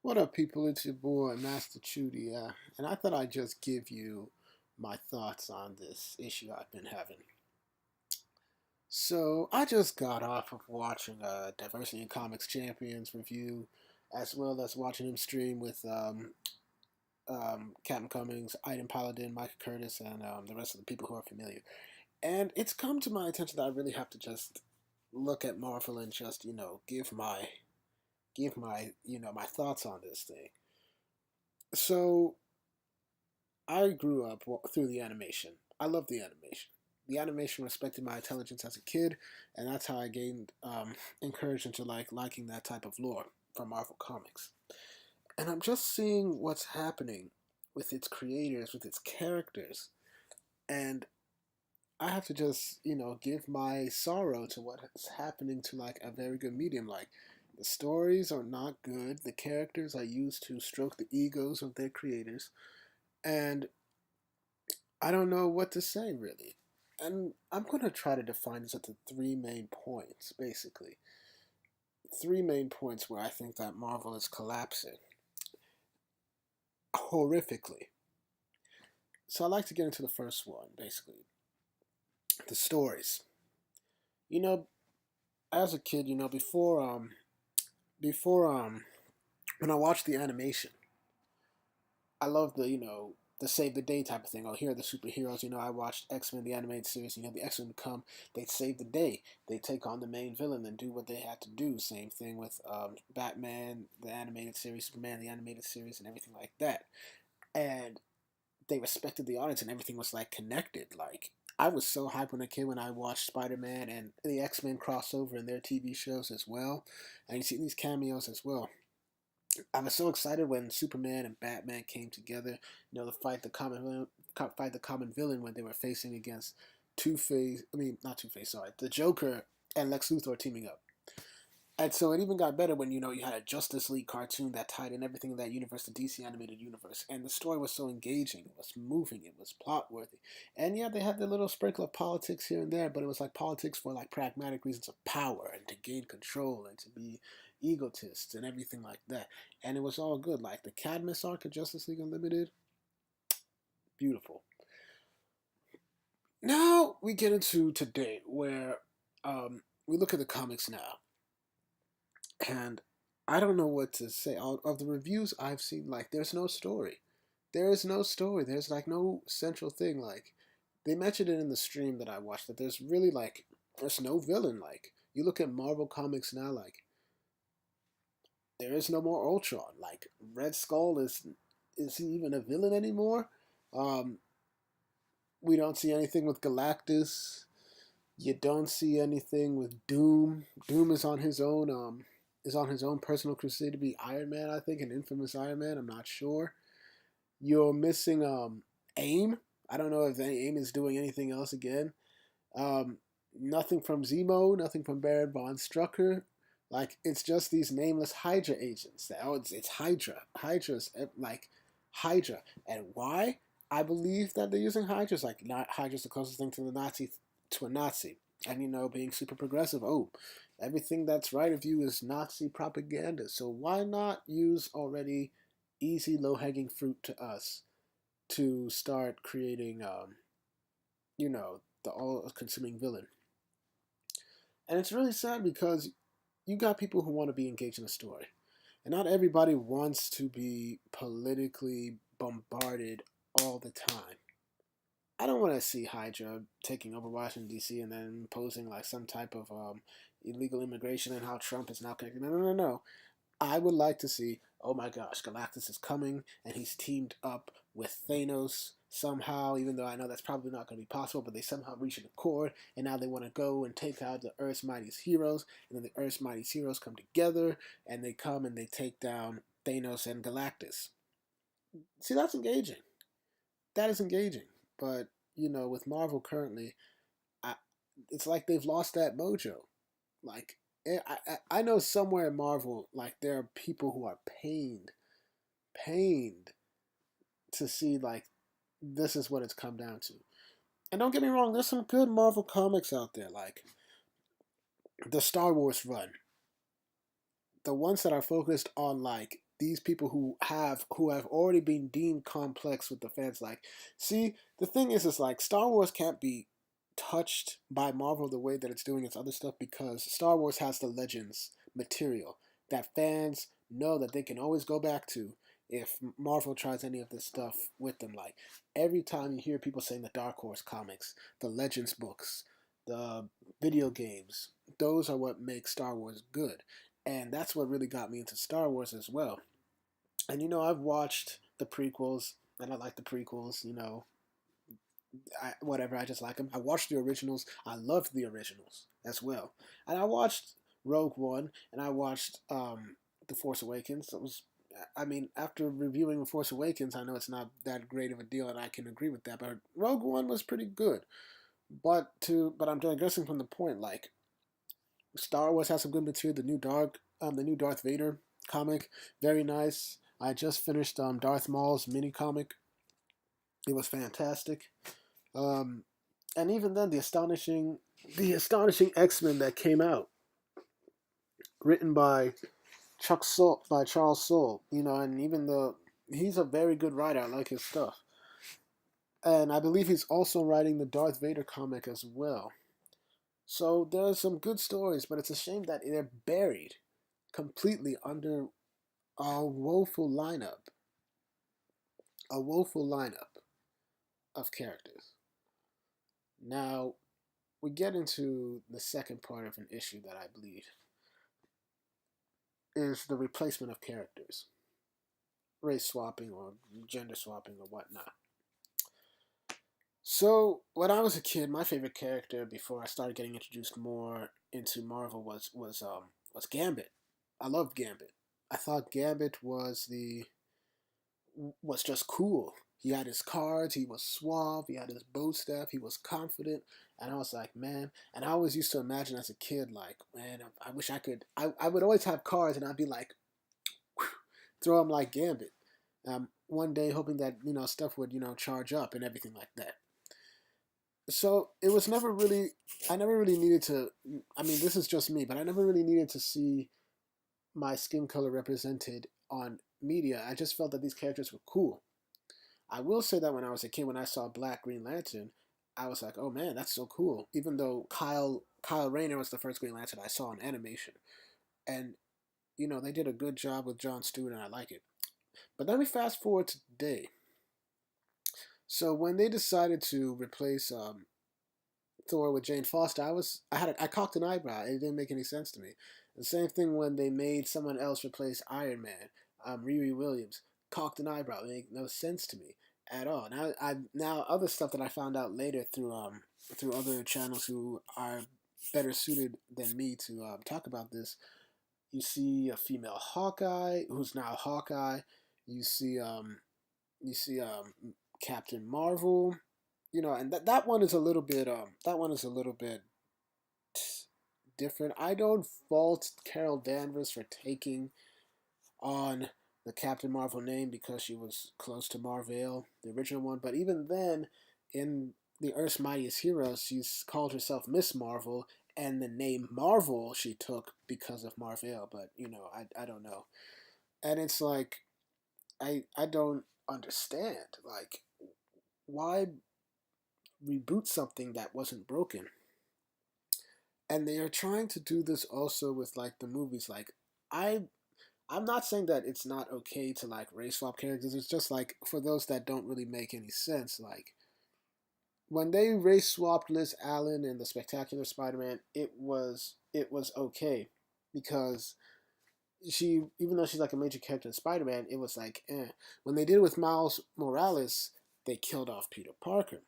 What up, people? It's your boy, Master Chudia, and I thought I'd just give you my thoughts on this issue I've been having. So, I just got off of watching a Diversity in Comics Champions review, as well as watching him stream with Captain Cummings, Aiden Paladin, Micah Curtis, and the rest of the people who are familiar. And it's come to my attention that I really have to just look at Marvel and just, give my my thoughts on this thing. So, I grew up through the animation. I love the animation. The animation respected my intelligence as a kid, and that's how I gained encouraged into liking that type of lore from Marvel Comics. And I'm just seeing what's happening with its creators, with its characters, and I have to just give my sorrow to what is happening to like a very good medium. Like the stories are not good. The characters are used to stroke the egos of their creators, and I don't know what to say really. And I'm going to try to define this into three main points, basically. Three main points where I think that Marvel is collapsing horrifically. So I'd like to get into the first one, basically. The stories. You know, as a kid, before when I watched the animation, I love the save the day type of thing. Oh, here are the superheroes. I watched X-Men the animated series. The X-Men come, they save the day. They take on the main villain and do what they had to do. Same thing with Batman the animated series, Superman the animated series, and everything like that. And they respected the audience, and everything was like connected. Like I was so hyped when a kid when I watched Spider-Man and the X-Men crossover in their TV shows as well, and you see these cameos as well. I was so excited when Superman and Batman came together, to fight the common villain when they were facing against Two Face. I mean, not Two Face. Sorry, the Joker and Lex Luthor teaming up. And so it even got better when you had a Justice League cartoon that tied in everything in that universe, the DC animated universe, and the story was so engaging. It was moving. It was plot worthy. And yeah, they had the little sprinkle of politics here and there, but it was like politics for like pragmatic reasons of power and to gain control and to be egotists and everything like that. And it was all good. Like the Cadmus arc of Justice League Unlimited, beautiful. Now we get into today, where we look at the comics now. And I don't know what to say. All of the reviews I've seen, like, there's no story. There is no story. There's like no central thing. Like, they mentioned it in the stream that I watched that there's really like there's no villain. Like, you look at Marvel comics now, like there is no more Ultron. Like, Red Skull is he even a villain anymore? Um, we don't see anything with Galactus. You don't see anything with Doom. Doom is on his own personal crusade to be Iron Man, I think, an infamous Iron Man, I'm not sure. You're missing AIM. I don't know if AIM is doing anything else again. Um, Nothing from Zemo, nothing from Baron von Strucker. Like, it's just these nameless Hydra agents. It's Hydra. Hydra's like Hydra. And why? I believe that they're using Hydras. Like, not Hydra's the closest thing to a Nazi. And being super progressive. Oh, everything that's right of you is Nazi propaganda. So why not use already easy, low hanging fruit to us to start creating, the all consuming villain? And it's really sad because you got people who want to be engaged in a story. And not everybody wants to be politically bombarded all the time. I don't want to see Hydra taking over Washington D.C. and then imposing like some type of illegal immigration and how Trump is now connected. No, no, no, no. I would like to see, oh my gosh, Galactus is coming and he's teamed up with Thanos somehow, even though I know that's probably not going to be possible, but they somehow reach an accord and now they want to go and take out the Earth's mightiest heroes. And then the Earth's mightiest heroes come together and they come and they take down Thanos and Galactus. See, that's engaging. That is engaging. But, with Marvel currently, I, it's like they've lost that mojo. Like, I know somewhere in Marvel, like there are people who are pained to see like this is what it's come down to. And don't get me wrong, there's some good Marvel comics out there, like the Star Wars run, the ones that are focused on like these people who have already been deemed complex with the fans. Like, see, the thing is like Star Wars can't be touched by Marvel the way that it's doing its other stuff because Star Wars has the Legends material that fans know that they can always go back to if Marvel tries any of this stuff with them. Like, every time you hear people saying the Dark Horse comics, the Legends books, the video games, those are what make Star Wars good. And that's what really got me into Star Wars as well. And I've watched the prequels, and I like the prequels. Whatever, I just like them. I watched the originals. I loved the originals as well. And I watched Rogue One, and I watched The Force Awakens. It was, I mean, after reviewing The Force Awakens, I know it's not that great of a deal, and I can agree with that. But Rogue One was pretty good. But I'm digressing from the point. Like, Star Wars has some good material. The new Darth Vader comic, very nice. I just finished Darth Maul's mini comic. It was fantastic. Um, and even then, the astonishing X-Men that came out, written by Charles Soule. And even though he's a very good writer, I like his stuff. And I believe he's also writing the Darth Vader comic as well. So there's some good stories, but it's a shame that they're buried completely under a woeful lineup, a woeful lineup of characters. Now, we get into the second part of an issue that I believe is the replacement of characters, race swapping or gender swapping or whatnot. So, when I was a kid, my favorite character before I started getting introduced more into Marvel was Gambit. I loved Gambit. I thought Gambit was just cool. He had his cards, he was suave, he had his bow staff, he was confident, and I was like, man, and I always used to imagine as a kid, like, man, I wish I could, I would always have cards, and I'd be like, throw them like Gambit. One day hoping that, stuff would, charge up and everything like that. So it was never really, I never really needed to, I mean, this is just me, but I never really needed to see my skin color represented on media. I just felt that these characters were cool. I will say that when I was a kid, when I saw Black Green Lantern, I was like, "Oh man, that's so cool!" Even though Kyle Rayner was the first Green Lantern I saw in animation, and they did a good job with Jon Stewart, and I like it. But then we fast forward to today. So when they decided to replace Thor with Jane Foster, I cocked an eyebrow. It didn't make any sense to me. The same thing when they made someone else replace Iron Man, Riri Williams, cocked an eyebrow. It made no sense to me at all. Now other stuff that I found out later through other channels who are better suited than me to talk about this. You see a female Hawkeye who's now Hawkeye. You see Captain Marvel, and that one is a little bit different. I don't fault Carol Danvers for taking on the Captain Marvel name because she was close to Marvel, the original one. But even then, in the Earth's Mightiest Heroes, she's called herself Miss Marvel, and the name Marvel she took because of Marvel. But I don't know, and it's like I don't understand, like, why reboot something that wasn't broken. And they are trying to do this also with like the movies. Like, I I'm not saying that it's not okay to like race swap characters. It's just like for those that don't really make any sense. Like, when they race swapped Liz Allen in the Spectacular Spider-Man, it was okay because she, even though she's like a major character in Spider-Man, it was like When they did it with Miles Morales, they killed off Peter Parker.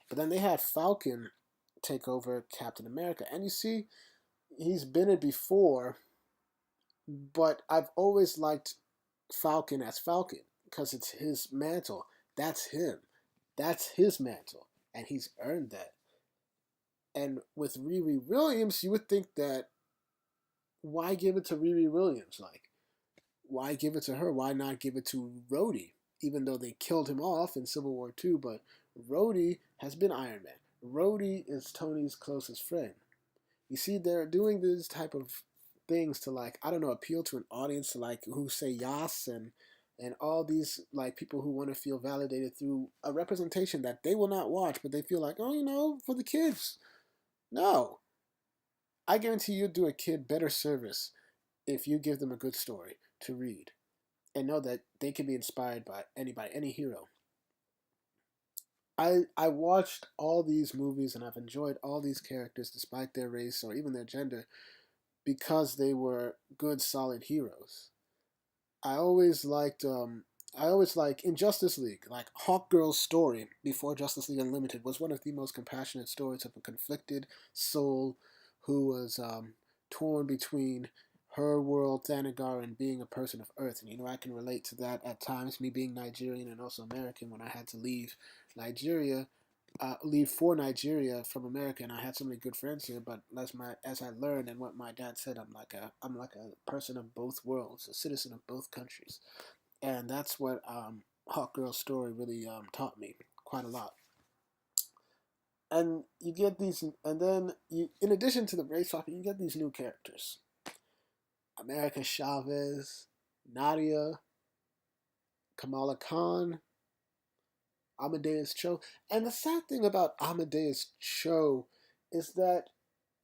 But then they had Falcon take over Captain America, and you see, he's been it before, but I've always liked Falcon as Falcon because it's his mantle. That's him. That's his mantle, and he's earned that. And with Riri Williams, you would think that why give it to Riri Williams? Like, why give it to her? Why not give it to Rhodey? Even though they killed him off in Civil War II, but Rhodey has been Iron Man. Rhodey is Tony's closest friend. You see, they're doing this type of things to, like, I don't know, appeal to an audience to, like, who say yas, and all these, like, people who want to feel validated through a representation that they will not watch, but they feel like, oh, for the kids. No, I guarantee you'll do a kid better service if you give them a good story to read and know that they can be inspired by anybody, any hero. I watched all these movies and I've enjoyed all these characters despite their race or even their gender because they were good, solid heroes. I always liked in Justice League, like Hawkgirl's story before Justice League Unlimited was one of the most compassionate stories of a conflicted soul who was torn between her world, Thanagar, and being a person of Earth. And I can relate to that at times, me being Nigerian and also American when I had to leave Nigeria leave for Nigeria from America, and I had so many good friends here. But as I learned and what my dad said, I'm like a person of both worlds, a citizen of both countries, and that's what Hawkgirl's story really taught me quite a lot. And you get these, and then in addition to the race swapping, you get these new characters: America Chavez, Nadia, Kamala Khan, Amadeus Cho. And the sad thing about Amadeus Cho is that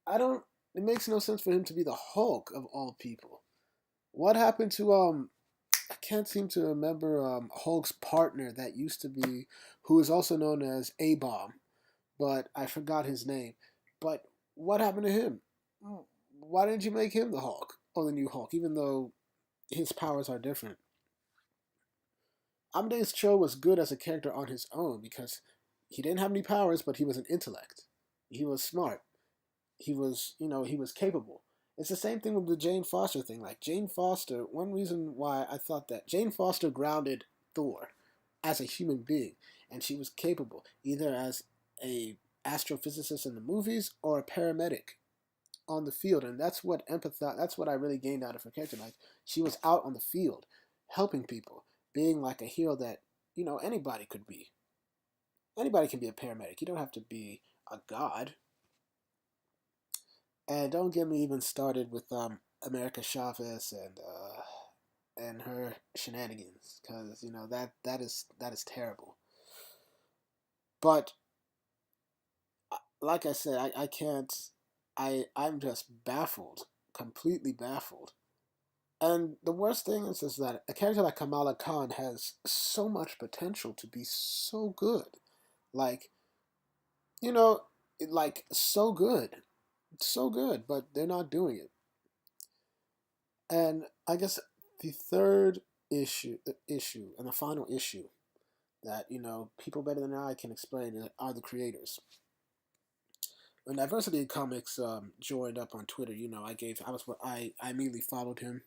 I don't. It makes no sense for him to be the Hulk of all people. What happened to I can't seem to remember Hulk's partner that used to be, who is also known as A Bomb, but I forgot his name. But what happened to him? Why didn't you make him the Hulk or the new Hulk, even though his powers are different? Amadeus Cho was good as a character on his own because he didn't have any powers, but he was an intellect. He was smart. He was capable. It's the same thing with the Jane Foster thing. Like Jane Foster, one reason why I thought that Jane Foster grounded Thor as a human being, and she was capable either as a astrophysicist in the movies or a paramedic on the field, and that's what empathize. That's what I really gained out of her character. Like she was out on the field, helping people, being like a hero that anybody could be. Anybody can be a paramedic. You don't have to be a god. And don't get me even started with America Chavez and her shenanigans, because that is terrible. But like I said, I can't. I'm just baffled, completely baffled. And the worst thing is that a character like Kamala Khan has so much potential to be so good, like you know, so good, so good, but they're not doing it. And I guess the third issue, and the final issue that people better than I can explain are the creators. When Diversity Comics joined up on Twitter, I immediately followed him.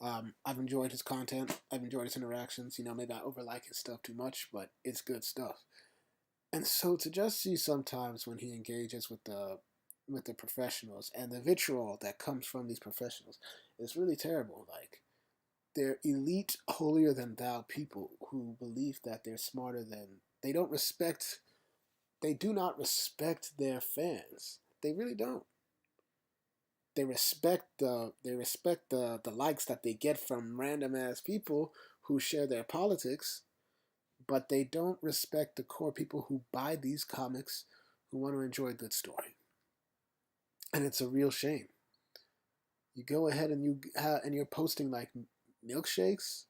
I've enjoyed his content. I've enjoyed his interactions. Maybe I overlike his stuff too much, but it's good stuff. And so to just see sometimes when he engages with the professionals and the vitriol that comes from these professionals is really terrible. Like they're elite, holier than thou people who believe that they're smarter than they don't respect. They do not respect their fans. They really don't. They respect the likes that they get from random ass people who share their politics, but they don't respect the core people who buy these comics who want to enjoy a good story. And it's a real shame. You go ahead and you're posting like milkshakes.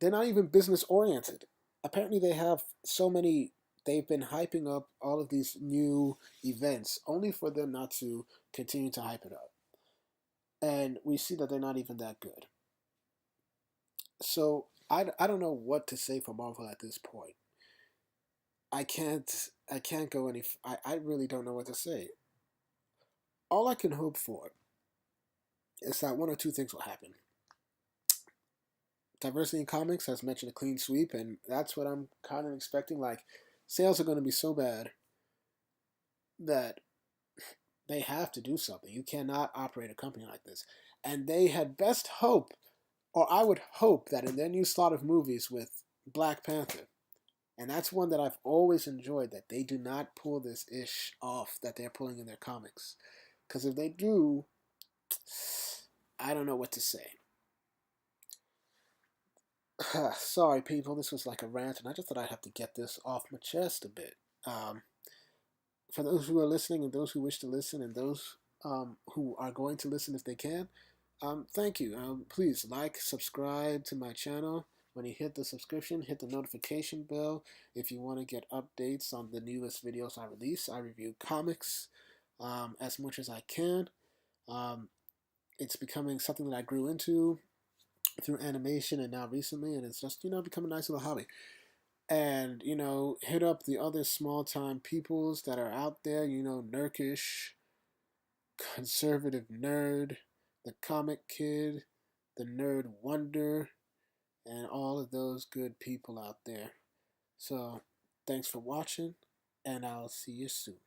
They're not even business oriented. Apparently they have so many they've been hyping up all of these new events only for them not to continue to hype it up. And we see that they're not even that good. So I don't know what to say for Marvel at this point. I can't go any. I really don't know what to say. All I can hope for is that one or two things will happen. Diversity in Comics has mentioned a clean sweep, and that's what I'm kind of expecting. Like, sales are going to be so bad that they have to do something. You cannot operate a company like this. And they had best hope, or I would hope, that in their new slot of movies with Black Panther, and that's one that I've always enjoyed, that they do not pull this ish off that they're pulling in their comics. Because if they do, I don't know what to say. Sorry, people. This was like a rant, and I just thought I'd have to get this off my chest a bit. Um, for those who are listening, and those who wish to listen, and those who are going to listen if they can, thank you. Please like, subscribe to my channel. When you hit the subscription, hit the notification bell if you want to get updates on the newest videos I release. I review comics as much as I can. Um, it's becoming something that I grew into through animation and now recently, and it's just, become a nice little hobby. And, hit up the other small time peoples that are out there, Nurkish, Conservative Nerd, the Comic Kid, the Nerd Wonder, and all of those good people out there. So, thanks for watching, and I'll see you soon.